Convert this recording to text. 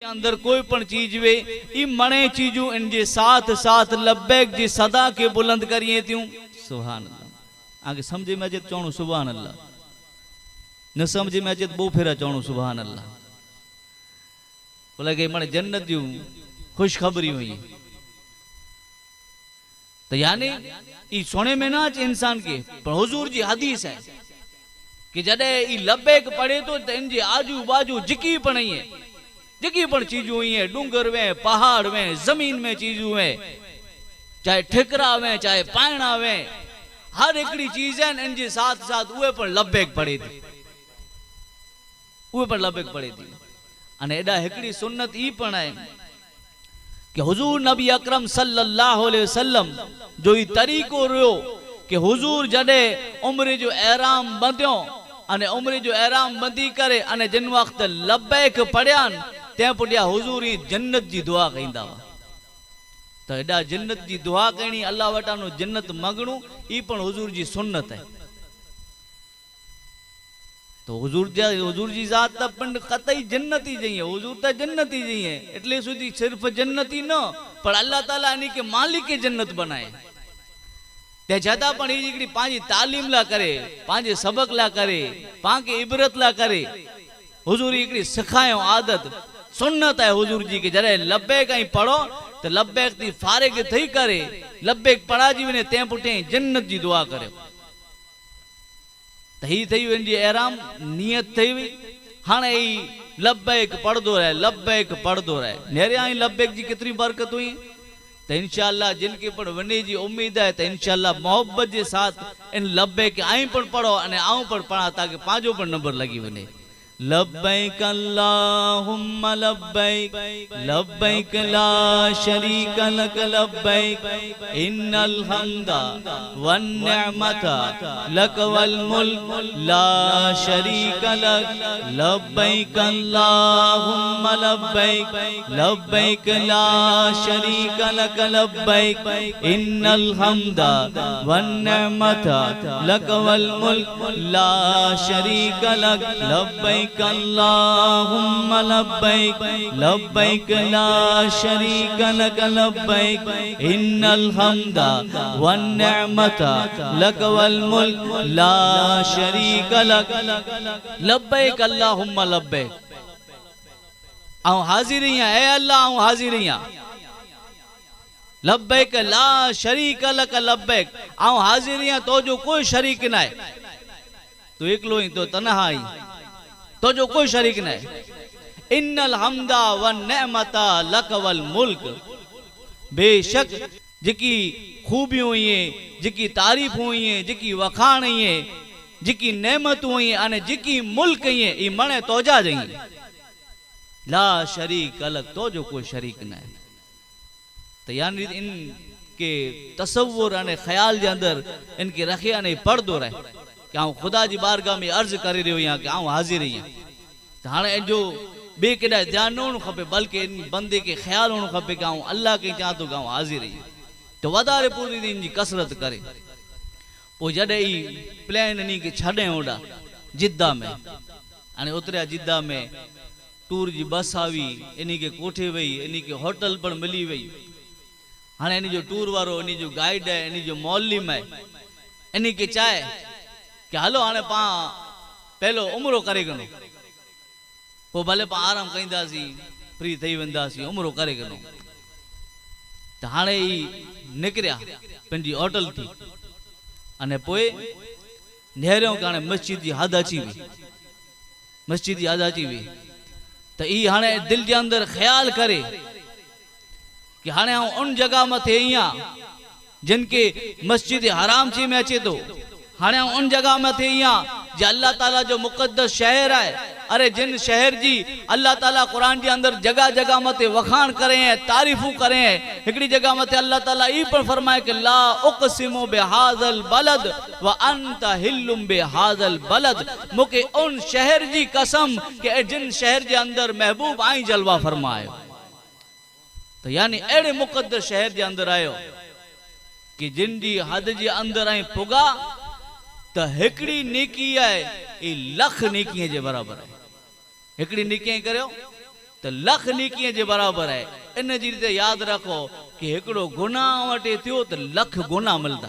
अंदर कोई पण चीज वे ई मणे चीजू इनजे साथ साथ लब्बैक जी सदा के बुलंद करिए त्यूं सुभान अल्लाह। आगे समझे में अचे चवणो सुभान अल्लाह, न समझे में अचे बो फेरा चवणो सुभान अल्लाह। बोला के मणे जन्नत जूं खुशखबरी हुई तो यानी ई सुने में ना अचे इंसान के, पर हुजूर जी हदीस है कि जडे ई लब्बैक पढ़े तो इनजे आजू बाजू जिकी पण है, जिकी पण चीजूं हुई हैं, डूंगर में, पहाड़ में, जमीन में चीजूं हैं, चाहे ठिकरा में, चाहे पायणा में, हर एकड़ी चीज है इनके साथ साथ उहे पण लब्बैक पड़े थी, उहे पण लब्बैक पड़े थी। अने एडा एकड़ी सुन्नत ई पण है कि हुजूर नबी अकरम सल्लल्लाहु अलैहि वसल्लम जो ई तरीको रहो कि हुजूर जडे उम्र जो एहराम बंध्यो अने उम्र जो एहराम बंदी करे अने जिन वक्त लब्बैक पढ़ियान ते पुडिया हुजूर ई जन्नत जी दुआ कईंदा हुआ। तो एडा जन्नत जी दुआ करनी, अल्लाह वटानो जन्नत मंगणू ई पण हुजूर जी सुन्नत है। तो हुजूर जी जात त पण कतई जन्नती जईए, हुजूर त जन्नती जईए, એટલે સુધી सिर्फ जन्नती न पर अल्लाह ताला एनी के मालिक जन्नत बनाए। ते छता पण ई हिकड़ी पांजी तालीम ला करे, पांजे सबक ला करे, पांके इबरत ला करे। हुजूर हिकड़ी सिखायो आदत सुन्नत है हुजूर जी के जरे लब्बैक आई पढ़ो तो लब्बैक थी फारिग थई करे, लब्बैक पढ़ा जी ने ते पुठे जन्नत जी दुआ करे। तो ही थई वेंदी एहराम नियत थई हुई, हाणे ई लब्बैक पढ़दो रहे, लब्बैक पढ़दो रहे। नेरे आई लब्बैक जी कितनी बरकत हुई। तो इंशाअल्लाह जिनके पण वने जी उम्मीद है तो इंशाअल्लाह मोहब्बत के साथ इन लब्बैक आई पण पढ़ो अने आऊं पण पढ़ा ताकि पांजो पण नंबर लगी वने। लब्बैक अल्लाहुम्मा लब्बैक लब्बैक ला शरीक लक लब्बैक इन्नल हम्दा वन निअमता लक वल मुल्क ला शरीक लक लब्बैक अल्लाहुम्मा लब्बैक लब्बैक ला शरीक लक लब्बैक इन्नल हम्दा वन निअमता लक वल मुल्क ला शरीक लक लब्बैक अल्लाहुम्मा लब्बैक लब्बैक ला शरीक लक लब्बैक इन्नल हम्दा वन निअमता लक वल मुल्क ला शरीक लक लब्बैक अल्लाहुम्मा लब्बैक। आऊं हाजिर हियां, ए अल्लाह आऊं हाजिर हियां। लब्बैक ला शरीक लक लब्बैक, आऊं हाजिर हियां तो जो कोई शरीक ना है, तो एकलो ही, तो तन्हा ही, तो जो कोई शरीक नहीं। इन्नल हम्दा वन नेमता लक वल मुल्क, बेशक जिकी खूबियों हुई है, जिकी तारीफ हुई है, जिकी वखाण हुई है, जिकी नेमत हुई है अने जिकी मुल्क हुई है, ई मणे तोजा जई ला शरीक अलग, तो जो कोई शरीक नहीं। तो यानी इनके तसव्वुर अने ख्याल के अंदर इनके रखे अने पढ़दो रहे कि आऊं खुदा जी बारगाह में अर्ज करे रहियो आहियां कि आऊं हाजिर आहियां। तो हाणे जो बे केॾा ध्यान न हुअणु खपे, बल्कि इन बंदे के ख्याल हुअणु खपे कि आऊं अल्लाह खे चवां थो कि आऊं हाजिर आहियां। तो वधारे पूरी दिन जी कसरत करे। पोइ जॾहिं ई प्लेन इन्ही खे छॾे होॾा जिद्दा में, हाणे उतरिया जिद्दा में, टूर जी बस आई, इन्ही खे कोठे वई, इन्ही खे होटल पण मिली वई। हाणे इन जो टूर वारो, इन जो गाइड है, इन जो मौलिम है, इन्ही खे चाहे कि हलो हाणे पा पहलो उमरो करे गनो, पोइ भले पा आराम कईंदासीं, फ्री थई वेंदासीं, उमरो करे गनो। तो हाणे ई निकरिया पंहिंजी होटल थी अने पोइ नेरियो कि हाणे मस्जिद जी हद अची वई, मस्जिद जी हद अची वई। तो ई हाणे दिल जे अंदर ख्याल करे कि हाणे आऊं उन जगह मथे आहियां जिनके मस्जिद हराम जी में अचे थो। हाणे उन जगह में थे जो अल्लाह ताला जो मुक़द्दस शहर है। अरे जिन शहर जी अल्लाह ताला कुरान के अंदर जगह जगह मते वखाण करे हैं, तारीफू करे हैं। हिकड़ी जगह मते अल्लाह ताला ई पर फरमाए कि ला उक़सिमु बिहाज़ल बलद व अंत हिल्लुम बिहाज़ल बलद, मुके उन शहर जी कसम कि जिन शहर के अंदर महबूब आई जलवा फरमायो। तो यानी एड़े मुक़द्दस शहर के अंदर आयो कि जिन जी हद जे अंदर आई पुगा तो हिकड़ी नेकी है ई लख नेकी जे बराबर है। हिकड़ी नेकी करियो तो लख नीकीअ जे बराबर है। इन जी रीते याद रखो कि एकड़ो गुनाह वटे थियो तो लख गुनाह मिलदा।